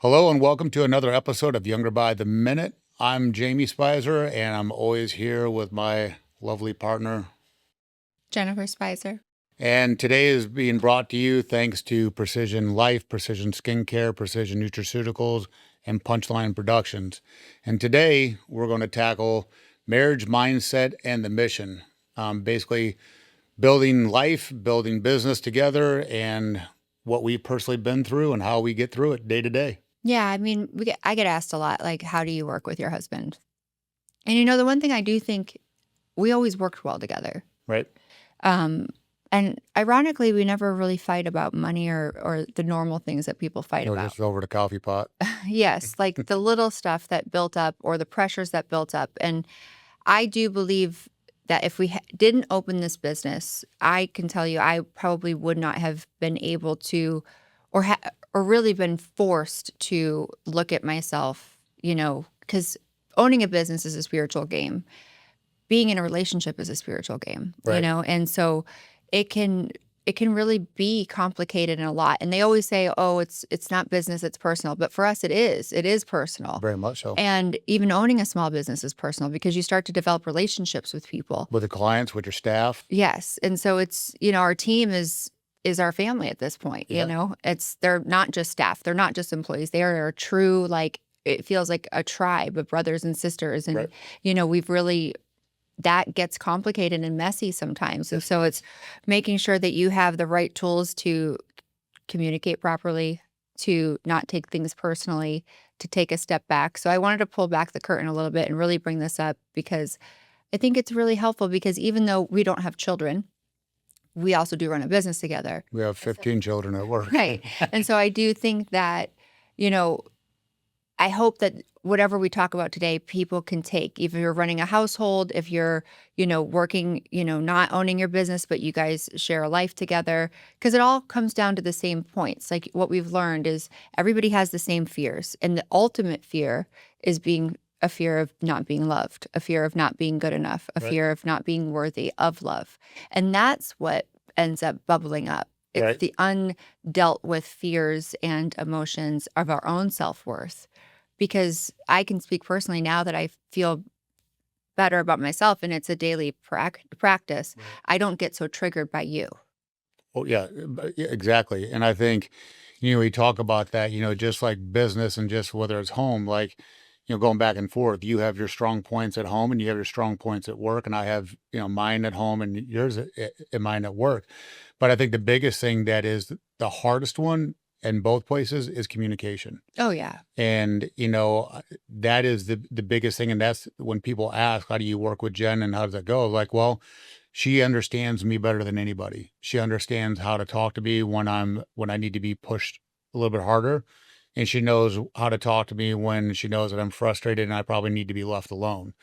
Hello and welcome to another episode of Younger by the Minute. I'm Jamie Speiser and I'm always here with my lovely partner. Jennifer Speiser. And today is being brought to you thanks to Precision Life, Precision Skincare, Precision Nutraceuticals, and Punchline Productions. And today we're going to tackle marriage mindset and the mission. Basically, building life, building business together, and what we've personally been through and how we get through it day to day. Yeah, I mean, I get asked a lot, like, how do you work with your husband? And the one thing I do think we always worked well together. Right? Um, and ironically, we never really fight about money or the normal things that people fight Or about. just over the coffee pot. Yes, like the little stuff that built up or the pressures that built up. And I do believe that if we didn't open this business, I can tell you I probably would not have been able to or or really been forced to look at myself, because owning a business is a spiritual game. Being in a relationship is a spiritual game, Right. and so it can it can really be complicated and a lot. And they always say, "Oh, it's not business, it's personal." But for us, it is. It is personal. Very much so. And even owning a small business is personal because you start to develop relationships with people. With the clients, with your staff. Yes. And so it's, our team is our family at this point, Yeah. they're not just staff, they're not just employees. They are a true, like, it feels like a tribe of brothers and sisters. And, Right. we've really that gets complicated and messy sometimes. And Yes. so it's making sure that you have the right tools to communicate properly, to not take things personally, to take a step back. So I wanted to pull back the curtain a little bit and really bring this up because I think it's really helpful because even though we don't have children, we also do run a business together. We have 15 children at work. Right. And so I do think that, you know, I hope that whatever we talk about today, people can take. If you're running a household, if you're, working, not owning your business, but you guys share a life together, because it all comes down to the same points. Like what we've learned is everybody has the same fears. And the ultimate fear is being a fear of not being loved, a fear of not being good enough, a Right. fear of not being worthy of love. And that's what ends up bubbling up. It's Right. the undealt with fears and emotions of our own self-worth, because I can speak personally now that I feel better about myself and it's a daily practice. Right. I don't get so triggered by you. Oh, yeah, yeah, exactly. And I think, we talk about that, just like business and just whether it's home, like, going back and forth, you have your strong points at home and you have your strong points at work. And I have, mine at home and yours and mine at work. But I think the biggest thing that is the hardest one in both places is communication. Oh, yeah. And, that is the biggest thing. And that's when people ask, how do you work with Jen and how does that go? Like, well, she understands me better than anybody. She understands how to talk to me when I need to be pushed a little bit harder. And she knows how to talk to me when she knows that I'm frustrated and I probably need to be left alone.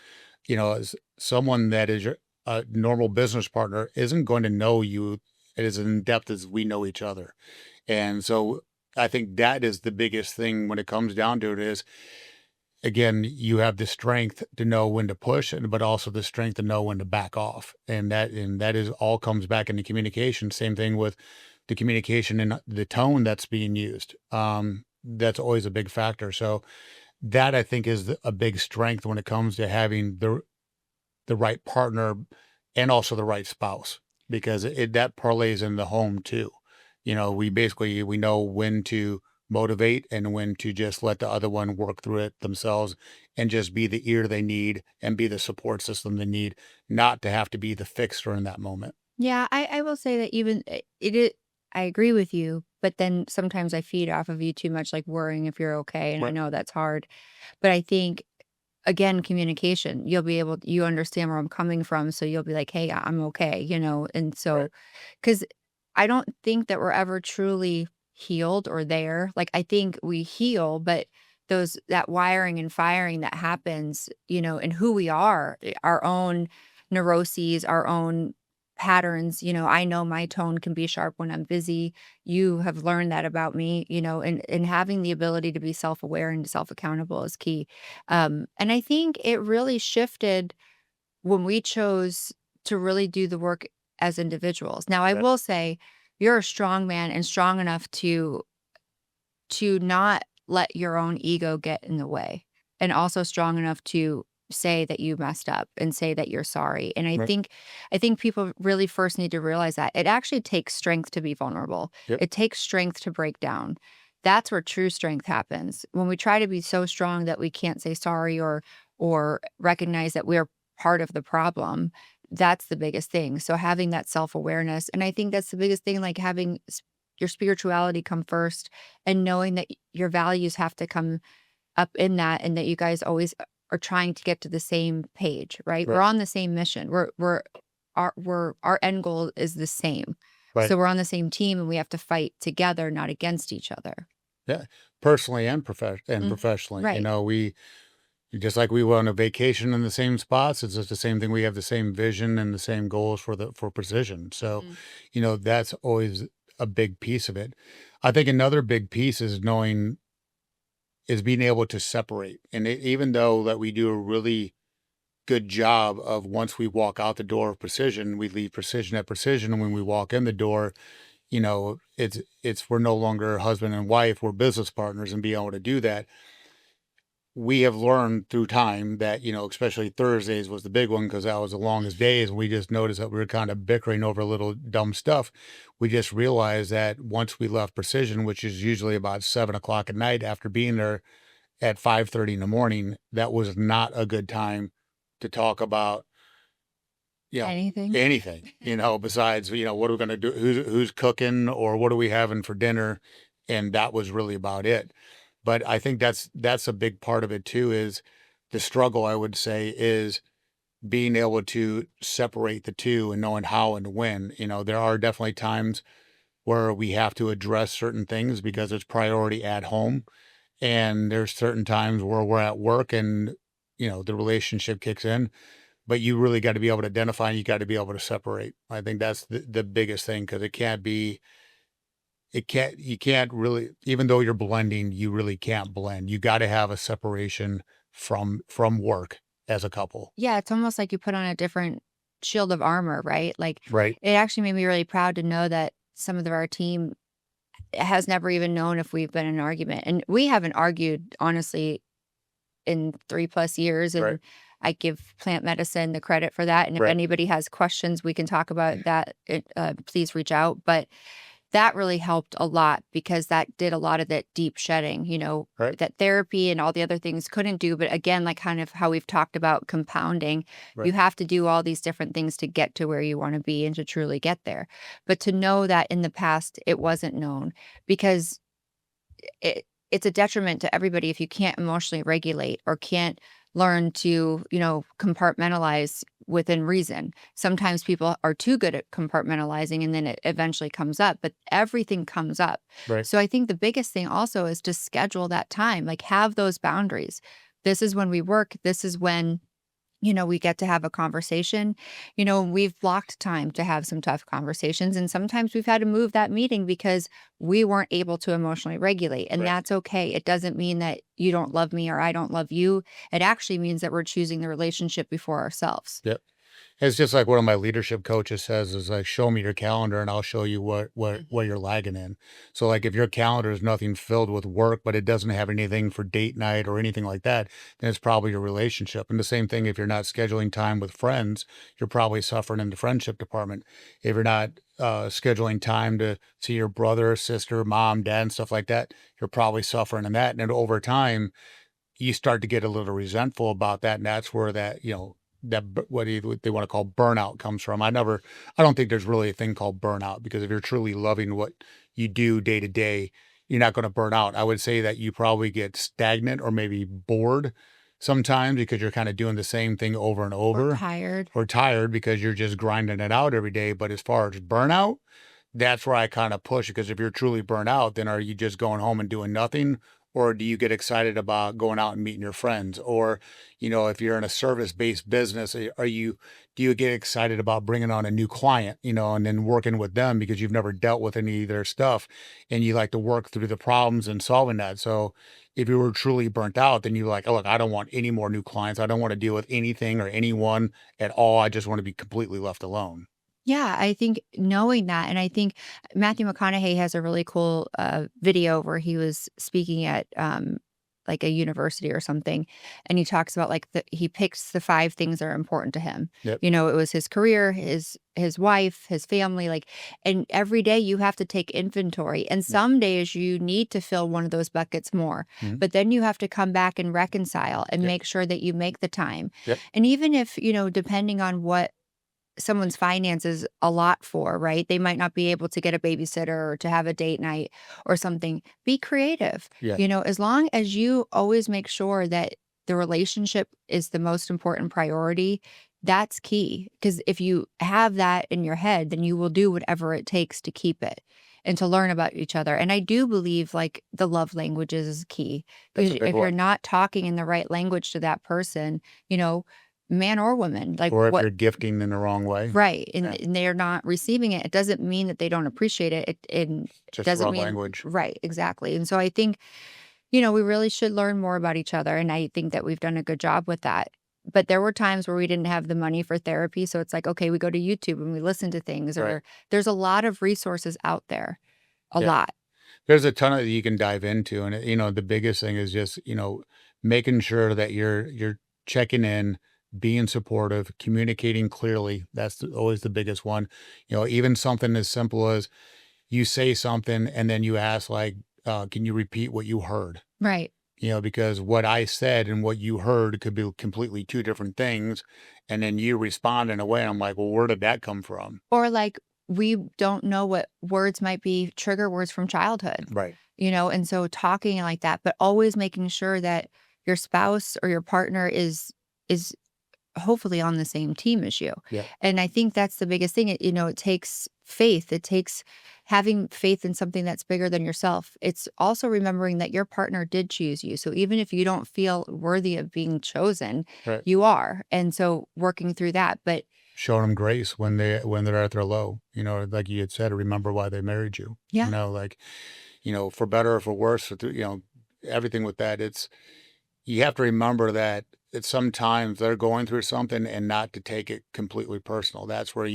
As someone that is a normal business partner isn't going to know you as in depth as we know each other. And so I think that is the biggest thing when it comes down to it is, again, you have the strength to know when to push, but also the strength to know when to back off. And that is all comes back into communication. Same thing with the communication and the tone that's being used. That's always a big factor. So that I think is a big strength when it comes to having the right partner and also the right spouse, because that parlays in the home too. We know when to motivate and when to just let the other one work through it themselves and just be the ear they need and be the support system they need, not to have to be the fixer in that moment. Yeah, I will say that even I agree with you, but then sometimes I feed off of you too much, like worrying if you're okay. And I Right. know that's hard. But I think, again, communication, you understand where I'm coming from. So you'll be like, hey, I'm okay, And so, Right. because I don't think that we're ever truly healed or there. Like, I think we heal, but that wiring and firing that happens, in who we are, our own neuroses, our own patterns. I know my tone can be sharp when I'm busy. You have learned that about me, and having the ability to be self-aware and self-accountable is key. And I think it really shifted when we chose to really do the work as individuals. Now, I will say you're a strong man and strong enough to not let your own ego get in the way, and also strong enough to say that you messed up and say that you're sorry. And Right. I think people really first need to realize that it actually takes strength to be vulnerable. Yep. It takes strength to break down. That's where true strength happens. When we try to be so strong that we can't say sorry or recognize that we're part of the problem, that's the biggest thing. So having that self-awareness, and I think that's the biggest thing, like having your spirituality come first and knowing that your values have to come up in that, and that you guys always are trying to get to the same page, right? We're Right. on the same mission. Our end goal is the same. Right. So we're on the same team and we have to fight together, not against each other. Yeah. Personally and Mhm. professionally, Right. we just like we went on a vacation in the same spots, it's just the same thing. We have the same vision and the same goals for precision. So, Mhm. that's always a big piece of it. I think another big piece is being able to separate. And even though that we do a really good job of once we walk out the door of precision, we leave precision at precision. And when we walk in the door, it's we're no longer husband and wife, we're business partners, and being able to do that. We have learned through time that, especially Thursdays was the big one because that was the longest days. And we just noticed that we were kind of bickering over little dumb stuff. We just realized that once we left precision, which is usually about 7 o'clock at night after being there at 5:30 in the morning, that was not a good time to talk about, you know, Anything? anything, besides, what are we going to do? Who's cooking or what are we having for dinner? And that was really about it. But I think that's a big part of it too, is the struggle, I would say, is being able to separate the two and knowing how and when. There are definitely times where we have to address certain things because it's priority at home. And there's certain times where we're at work and, the relationship kicks in, but you really got to be able to identify and you got to be able to separate. I think that's the biggest thing because you can't really, even though you're blending, you really can't blend. You got to have a separation from work as a couple. Yeah, it's almost like you put on a different shield of armor, right? Like, Right. it actually made me really proud to know that some of our team has never even known if we've been in an argument. And we haven't argued, honestly, in 3 plus years, Right. and I give plant medicine the credit for that, and if Right. anybody has questions, we can talk about that, please reach out. But that really helped a lot because that did a lot of that deep shedding, Right. that therapy and all the other things couldn't do. But again, like kind of how we've talked about compounding, you Right. have to do all these different things to get to where you want to be and to truly get there. But to know that in the past it wasn't known, because it's a detriment to everybody if you can't emotionally regulate or can't learn to, compartmentalize within reason. Sometimes people are too good at compartmentalizing and then it eventually comes up, but everything comes up. Right. So I think the biggest thing also is to schedule that time, like have those boundaries. This is when we work, this is when we get to have a conversation. We've blocked time to have some tough conversations. And sometimes we've had to move that meeting because we weren't able to emotionally regulate. And Right. that's okay. It doesn't mean that you don't love me or I don't love you. It actually means that we're choosing the relationship before ourselves. Yep. It's just like one of my leadership coaches says is like, show me your calendar and I'll show you what Mhm. you're lagging in. So like if your calendar is nothing filled with work, but it doesn't have anything for date night or anything like that, then it's probably your relationship. And the same thing, if you're not scheduling time with friends, you're probably suffering in the friendship department. If you're not scheduling time to see your brother, sister, mom, dad, and stuff like that, you're probably suffering in that. And then over time, you start to get a little resentful about that, and that's where what they want to call burnout comes from. I don't think there's really a thing called burnout because if you're truly loving what you do day to day, you're not going to burn out. I would say that you probably get stagnant or maybe bored sometimes because you're kind of doing the same thing over and Or over, tired. or tired because you're just grinding it out every day. But as far as burnout, that's where I kind of push because if you're truly burnt out, then are you just going home and doing nothing? Or do you get excited about going out and meeting your friends? Or, if you're in a service-based business, do you get excited about bringing on a new client, and then working with them because you've never dealt with any of their stuff and you like to work through the problems and solving that. So if you were truly burnt out, then you're like, oh, look, I don't want any more new clients. I don't want to deal with anything or anyone at all. I just want to be completely left alone. Yeah, I think knowing that, and I think Matthew McConaughey has a really cool, video where he was speaking at, like, a university or something, and he talks about, like, he picks the 5 things that are important to him. Yep. You know, it was his career, his wife, his family, like, and every day you have to take inventory, and Mm, some days you need to fill one of those buckets more, mhm. but then you have to come back and reconcile and Yep. make sure that you make the time. Yep. And even if, depending on what someone's finances a lot for, right? They might not be able to get a babysitter or to have a date night or something. Be creative. Yeah. As long as you always make sure that the relationship is the most important priority, that's key. Because if you have that in your head, then you will do whatever it takes to keep it and to learn about each other. And I do believe like the love languages is key That's because a big if you're one. not talking in the right language to that person, you know, man or woman, like Or if what you're gifting in the wrong way. right, Yeah. and they're not receiving it, it doesn't mean that they don't appreciate it, it Just the doesn't wrong mean language. right, exactly, and so I think, we really should learn more about each other, and I think that we've done a good job with that, but there were times where we didn't have the money for therapy, so it's like, okay, we go to YouTube and we listen to things, Right. or there's a lot of resources out there, a Yeah. lot. There's a ton of you can dive into, and, the biggest thing is just, making sure that you're checking in, being supportive, communicating clearly. That's always the biggest one. Even something as simple as you say something and then you ask like, "Can you repeat what you heard?" Right. Because what I said and what you heard could be completely 2 different things, and then you respond in a way, and I'm like, "Well, where did that come from?" Or, like, we don't know what words might be trigger words from childhood, Right. and so talking like that, but always making sure that your spouse or your partner is hopefully on the same team as you. Yeah. And I think that's the biggest thing. It takes faith. It takes having faith in something that's bigger than yourself. It's also remembering that your partner did choose you. So even if you don't feel worthy of being chosen, Right. you are. And so working through that. But Showing them grace when they're at their low, like you had said, remember why they married you, yeah, like, for better or for worse, or everything with that. You have to remember that sometimes they're going through something and not to take it completely personal. That's where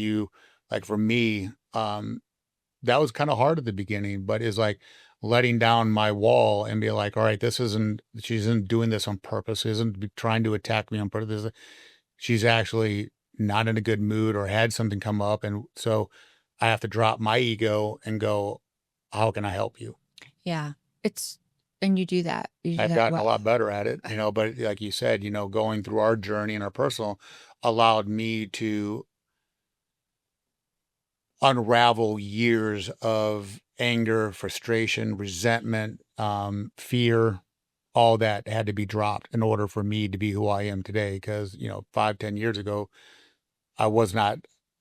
like for me, that was kind of hard at the beginning, but is like letting down my wall and be like, all right, she isn't doing this on purpose. She isn't trying to attack me on purpose. She's actually not in a good mood or had something come up. And so I have to drop my ego and go, how can I help you? yeah. It's and you do that. You do I've that gotten a well. lot better at it, but like you said, going through our journey and our personal allowed me to unravel years of anger, frustration, resentment, fear, all that had to be dropped in order for me to be who I am today. Because, 5, 10 years ago, I was not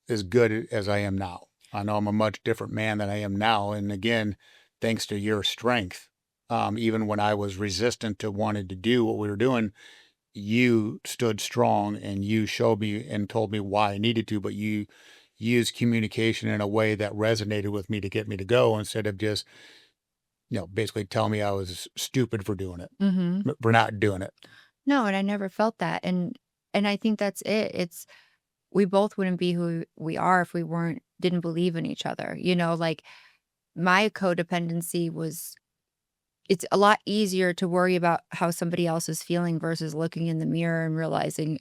as good as I am now. I know I'm a much different man than I am now. And again, thanks to your strength, even when I was resistant to wanting to do what we were doing, you stood strong and you showed me and told me why I needed to, but you used communication in a way that resonated with me to get me to go instead of just, basically telling me I was stupid for doing it, Mhm. for not doing it. No, and I never felt that, and I think that's it. It's we both wouldn't be who we are if we didn't believe in each other, like, my codependency was it's a lot easier to worry about how somebody else is feeling versus looking in the mirror and realizing,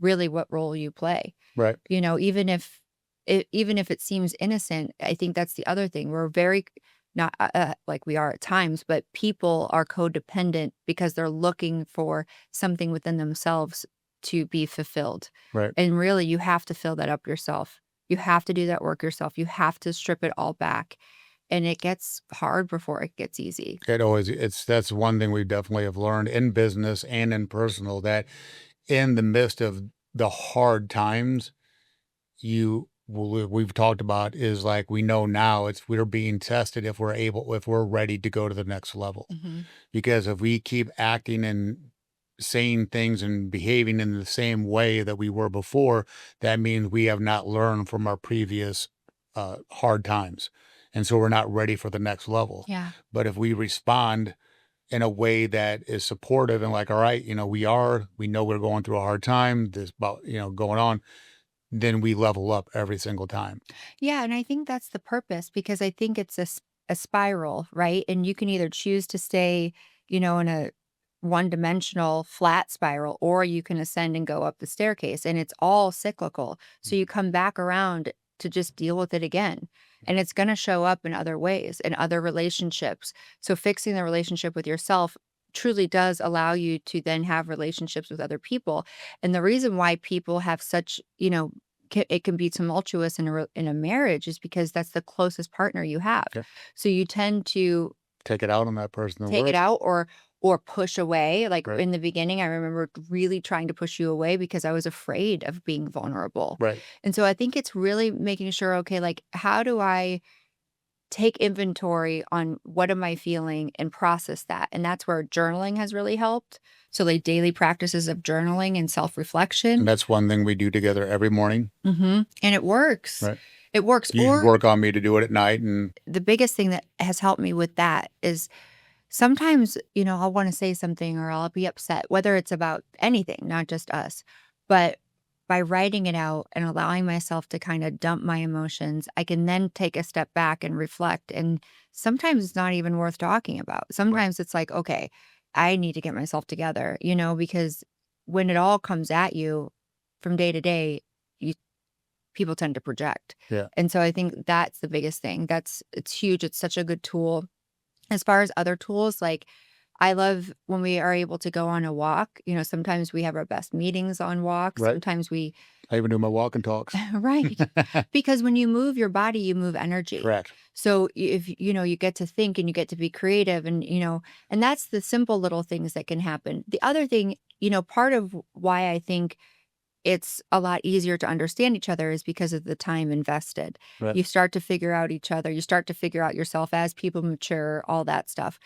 really what role you play. Right. Even if it seems innocent, I think that's the other thing. We're very not like we are at times, but people are codependent because they're looking for something within themselves to be fulfilled. Right. And really, you have to fill that up yourself. You have to do that work yourself. You have to strip it all back. And it gets hard before it gets easy. That's one thing we definitely have learned in business and in personal that in the midst of the hard times, we've talked about is like we know now we're being tested if we're ready to go to the next level. Mhm. Because if we keep acting and saying things and behaving in the same way that we were before, that means we have not learned from our previous hard times. And so we're not ready for the next level. Yeah. But if we respond in a way that is supportive and like, all right, we know we're going through a hard time, this about, going on. then we level up every single time. Yeah, and I think that's the purpose because I think it's a spiral, right? And you can either choose to stay, in a one-dimensional flat spiral, or you can ascend and go up the staircase, and it's all cyclical. So you come back around to just deal with it again. And it's going to show up in other ways, in other relationships. So fixing the relationship with yourself truly does allow you to then have relationships with other people. And the reason why people have such, it can be tumultuous in a marriage is because that's the closest partner you have. Yeah. So you tend to Take it out on that person the take it worst. out or push away. Like Right. in the beginning, I remember really trying to push you away because I was afraid of being vulnerable. Right. And so I think it's really making sure, okay, like how do I take inventory on what am I feeling and process that? And that's where journaling has really helped. So like daily practices of journaling and self-reflection. And that's one thing we do together every morning. And it works. Right. It works. You Or work on me to do it at night, and the biggest thing that has helped me with that is sometimes, I'll want to say something or I'll be upset, whether it's about anything, not just us. But by writing it out and allowing myself to kind of dump my emotions, I can then take a step back and reflect. And sometimes it's not even worth talking about. right. Sometimes it's like, okay, I need to get myself together, because when it all comes at you from day to day, you people tend to project. Yeah. And so I think that's the biggest thing. It's huge. It's such a good tool. As far as other tools, like I love when we are able to go on a walk. Sometimes we have our best meetings on walks. Right. Sometimes we I even do my walk and talks. right. Because when you move your body, you move energy. Correct. So if you get to think and you get to be creative and that's the simple little things that can happen. The other thing, part of why I think it's a lot easier to understand each other is because of the time invested. Right. You start to figure out each other, you start to figure out yourself as people mature, all that stuff.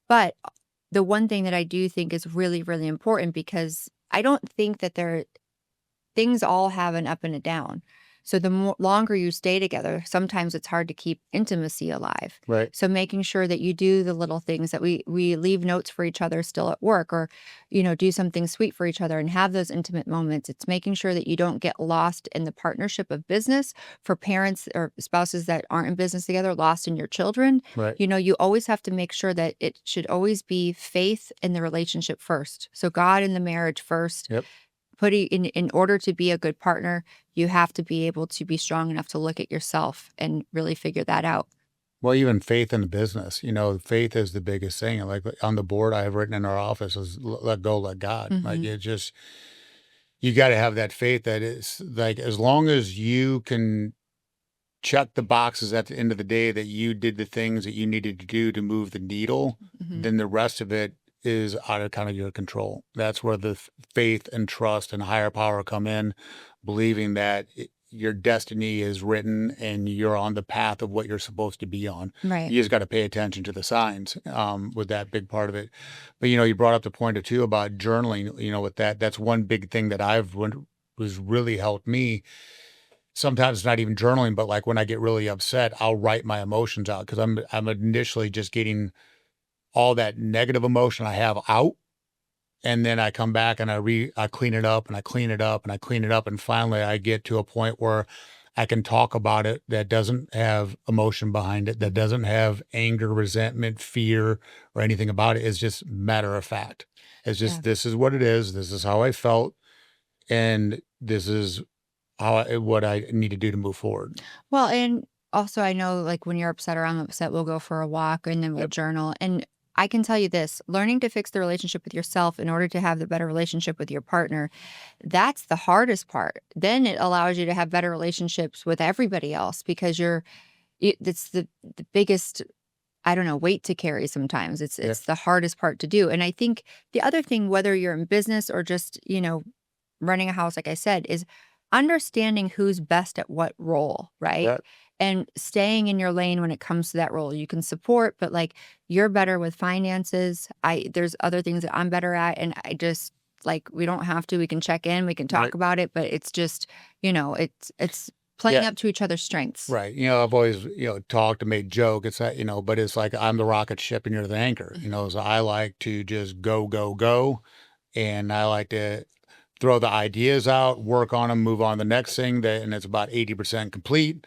But the one thing that I do think is really, really important because I don't think that things all have an up and a down. So the longer you stay together, sometimes it's hard to keep intimacy alive. Right. So making sure that you do the little things that we leave notes for each other still at work or do something sweet for each other and have those intimate moments. It's making sure that you don't get lost in the partnership of business for parents or spouses that aren't in business together, lost in your children. Right. You always have to make sure that it should always be faith in the relationship first. So God in the marriage first. Yep. Putting in order to be a good partner, you have to be able to be strong enough to look at yourself and really figure that out. Well, even faith in the business, faith is the biggest thing. Like on the board I have written in our office is let go, let God. Like it just, you got to have that faith that it's like, as long as you can check the boxes at the end of the day that you did the things that you needed to do to move the needle, then the rest of it is out of kind of your control. That's where the faith and trust and higher power come in, believing that your destiny is written and you're on the path of what you're supposed to be on. Right. You just got to pay attention to the signs with that big part of it. But, you brought up the point or two about journaling, with that's one big thing that was really helped me. Sometimes it's not even journaling, but like when I get really upset, I'll write my emotions out because I'm initially just getting all that negative emotion I have out. And then I come back and I clean it up and I clean it up and I clean it up. And finally I get to a point where I can talk about it that doesn't have emotion behind it, that doesn't have anger, resentment, fear, or anything about it. It's just matter of fact. It's just, this is what it is. This is how I felt. And this is what I need to do to move forward. Well, and also I know like when you're upset or I'm upset, we'll go for a walk and then we'll journal. And I can tell you this, learning to fix the relationship with yourself in order to have the better relationship with your partner, that's the hardest part. Then it allows you to have better relationships with everybody else because it's the biggest, I don't know, weight to carry sometimes. It's the hardest part to do. And I think the other thing, whether you're in business or just, running a house, like I said, is understanding who's best at what role, right? Yeah. And staying in your lane when it comes to that role. You can support, but like you're better with finances. There's other things that I'm better at. And I just like, we don't have to, we can check in, we can talk about it, but it's just, it's playing up to each other's strengths. Right. I've always, talked and made joke. It's that, but it's like I'm the rocket ship and you're the anchor, so I like to just go, go, go. And I like to throw the ideas out, work on them, move on to the next thing, and it's about 80% complete.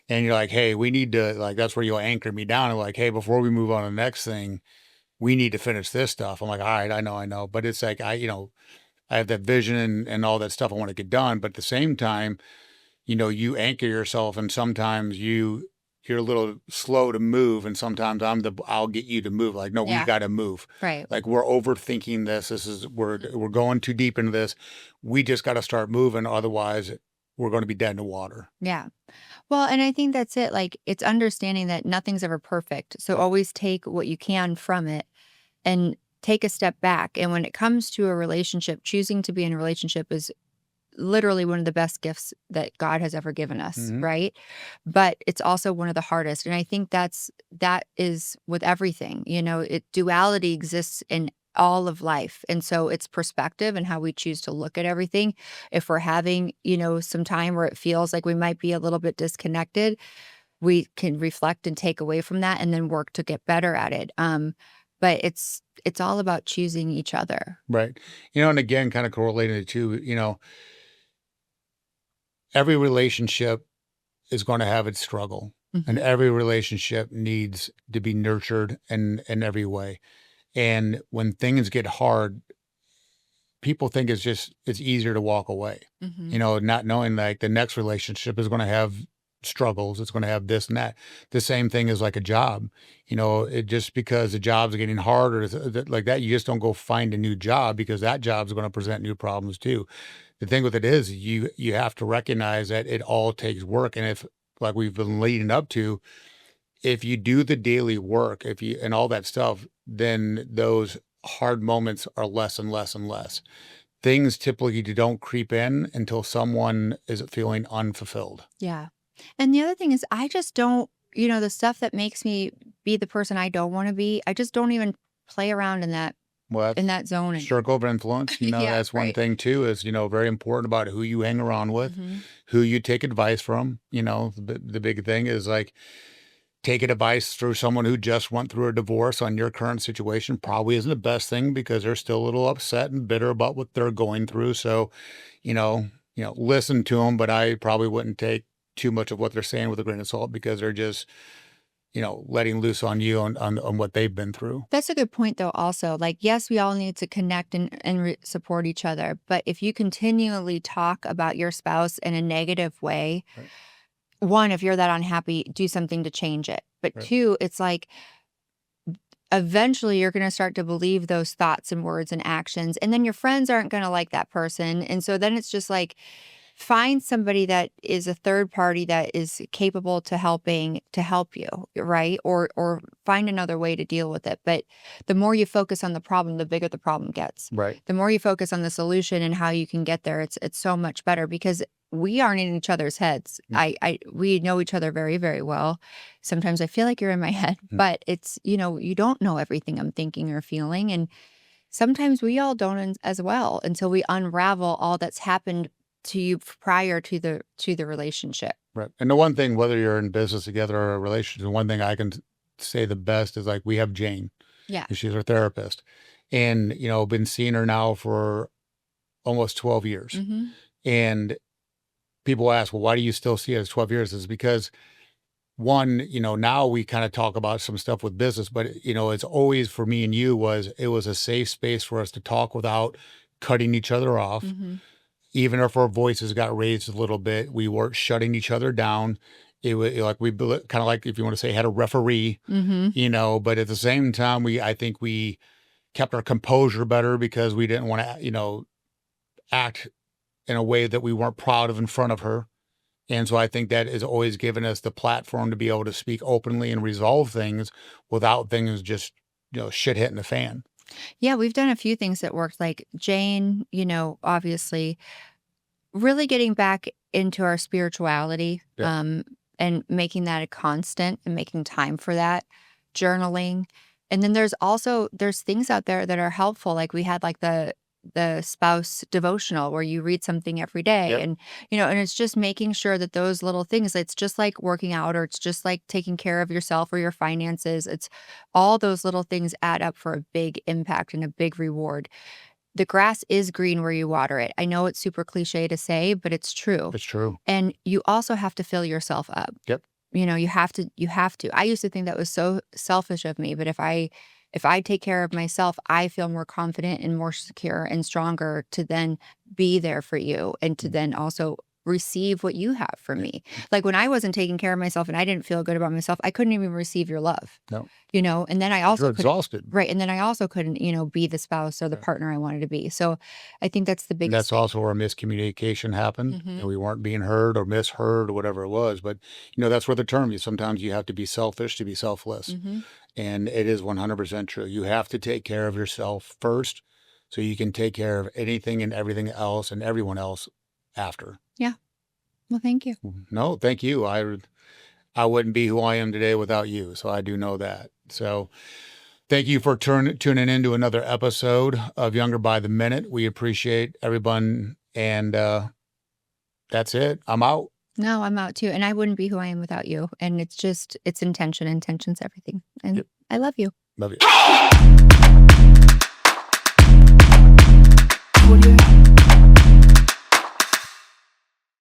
And you're like, hey, we need to, like, that's where you'll anchor me down. And like, hey, before we move on to the next thing, we need to finish this stuff. I'm like, all right, I know. But it's like, I have that vision and all that stuff I want to get done. But at the same time, you anchor yourself, and sometimes you're a little slow to move, and sometimes I'll get you to move. Like, no, we Yeah. got to move. Right. Like, we're overthinking this. We're going too deep into this. We just got to start moving, otherwise we're going to be dead in the water. Yeah. Well, and I think that's it. Like, it's understanding that nothing's ever perfect. So Right. always take what you can from it and take a step back. And when it comes to a relationship, choosing to be in a relationship is literally one of the best gifts that God has ever given us, Hmm. right? But it's also one of the hardest. And I think that is with everything. Duality exists in all of life. And so it's perspective and how we choose to look at everything. If we're having, some time where it feels like we might be a little bit disconnected, we can reflect and take away from that and then work to get better at it. But it's all about choosing each other. Right. And again, kind of correlating it to, every relationship is going to have its struggle, and Mhm. every relationship needs to be nurtured in every way. And when things get hard, people think it's easier to walk away, Mhm. not knowing like the next relationship is going to have struggles. It's going to have this and that. The same thing is like a job, it just because the job's getting harder like that, you just don't go find a new job, because that job's going to present new problems too. The thing with it is you have to recognize that it all takes work. And if, like we've been leading up to, if you do the daily work, if you and all that stuff, then those hard moments are less and less and less. Things typically don't creep in until someone is feeling unfulfilled. Yeah. And the other thing is I just don't, the stuff that makes me be the person I don't want to be, I just don't even play around Well, in that's that zone anymore. circle of influence. Yeah, That's one right. thing too, is, very important about who you hang around with, Mhm. who you take advice from. The big thing is like, taking advice through someone who just went through a divorce on your current situation probably isn't the best thing, because they're still a little upset and bitter about what they're going through. So, listen to them, but I probably wouldn't take too much of what they're saying with a grain of salt, because they're just, letting loose on you on what they've been through. That's a good point though also. Like yes, we all need to connect and support each other, but if you continually talk about your spouse in a negative way, Right. one, if you're that unhappy, do something to change it. But Right. two, it's like eventually you're going to start to believe those thoughts and words and actions, and then your friends aren't going to like that person, and so then it's just like find somebody that is a third party that is capable to help you, right? Or find another way to deal with it. But the more you focus on the problem, the bigger the problem gets. Right. The more you focus on the solution and how you can get there, it's so much better because we aren't in each other's heads. Mm, We know each other very, very well. Sometimes I feel like you're in my head, mm. but it's, you don't know everything I'm thinking or feeling. And sometimes we all don't as well until we unravel all that's happened to you prior to the relationship. Right. And the one thing, whether you're in business together or a relationship, the one thing I can say the best is like, we have Jane, Yeah. and she's our therapist. And, been seeing her now for almost 12 years. Mhm. And people ask, well, why do you still see it as 12 years? Is because one, now we kind of talk about some stuff with business, but it's always, for me and you, it was a safe space for us to talk without cutting each other off. Mhm. Even if our voices got raised a little bit, we weren't shutting each other down. It was like we kind of, like, if you want to say, had a referee, Mhm. but at the same time, I think we kept our composure better, because we didn't want to, act in a way that we weren't proud of in front of her. And so I think that has always given us the platform to be able to speak openly and resolve things without things just, shit hitting the fan. Yeah, we've done a few things that worked, like Jane, obviously really getting back into our spirituality, Yeah. and making that a constant and making time for that, journaling. And then there's things out there that are helpful. Like we had like the spouse devotional where you read something every day Yep. and and it's just making sure that those little things, it's just like working out or it's just like taking care of yourself or your finances. It's all those little things add up for a big impact and a big reward. the grass is green where you water it. I know it's super cliche to say, but it's true. It's true. And you also have to fill yourself up. Yep. You have to. I used to think that was so selfish of me, but if I take care of myself, I feel more confident and more secure and stronger to then be there for you and to then also receive what you have for me. Like when I wasn't taking care of myself and I didn't feel good about myself, I couldn't even receive your love. No. And then I You're also couldn't, exhausted. right. And then I also couldn't, be the spouse or the Yeah. partner I wanted to be. So I think that's the And biggest that's thing. also where miscommunication happened, and Mhm. we weren't being heard or misheard or whatever it was. But that's where the term is. Sometimes you have to be selfish to be selfless, Mhm. and it is 100% true. You have to take care of yourself first, so you can take care of anything and everything else and everyone else after. Yeah. Well, thank you. No, thank you. I wouldn't be who I am today without you, so I do know that. So thank you for tuning into another episode of Younger by the Minute. We appreciate everyone, and that's it. I'm out. No, I'm out too. And I wouldn't be who I am without you. And it's intention. Intention's everything. And Yep. I love you. Love you.